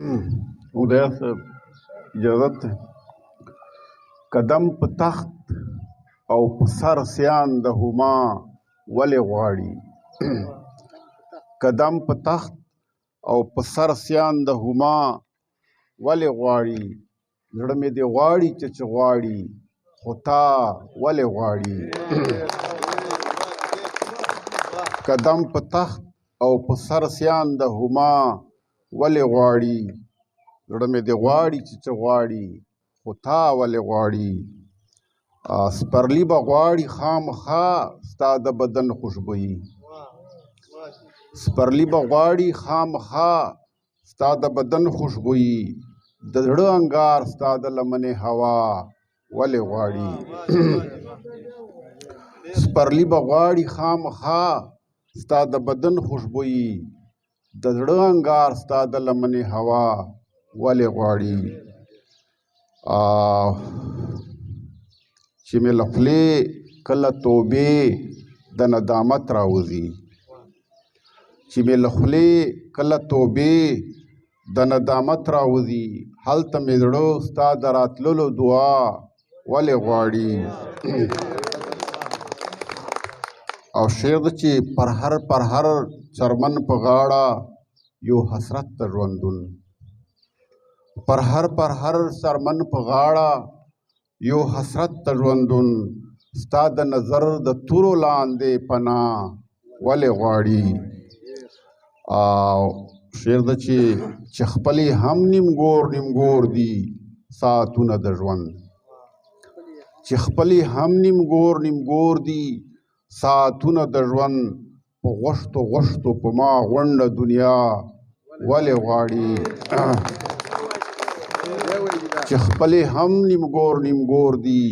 उदय से इजाजत है। कदम په تخت او په سر سیان د هما ولې غواړي قدم په تخت او په سر سیان د هما ولې غواړي زړه مې دې غواړي چې غواړي خو تا ولې غواړي قدم په تخت او په سر سیان د هما ولې غواړي زړه مې دې غواړي چې غواړي خو تا ولې غواړي سپرلی به غواړي خامخا ستا د بدن خوشبويي سپرلی به غواړي خامخا ستا د بدن خوشبويي د زړه انګار ستا د لمنې هوا ولې غواړي سپرلی به غواړي خامخا ستا د بدن خوشبويي د زړه انګار ستا د لمنې هوا ولې غواړي چې مې له خولې کله توبې د ندامت راوځي چې مې له خولې کله توبې د ندامت راوځي هلته مې زړه ستا د راتللو دعا ولې غواړي او شعر ده چې پر هر چرمن په غاړه یو حسرت د ژوندون پر هر سرمن په غاړه یو حسرت د ژوندون ستا د نظر د تورو لاندې پناه ولې غواړي او شعر ده چې خپلې هم نیمګور دي ساعتونه د ژوند چې خپلې هم نیمګور دي ساعتونه د ژوند په غوښتو په ما غونډه دنیا ولې غواړي چې خپلې هم نیمګور دي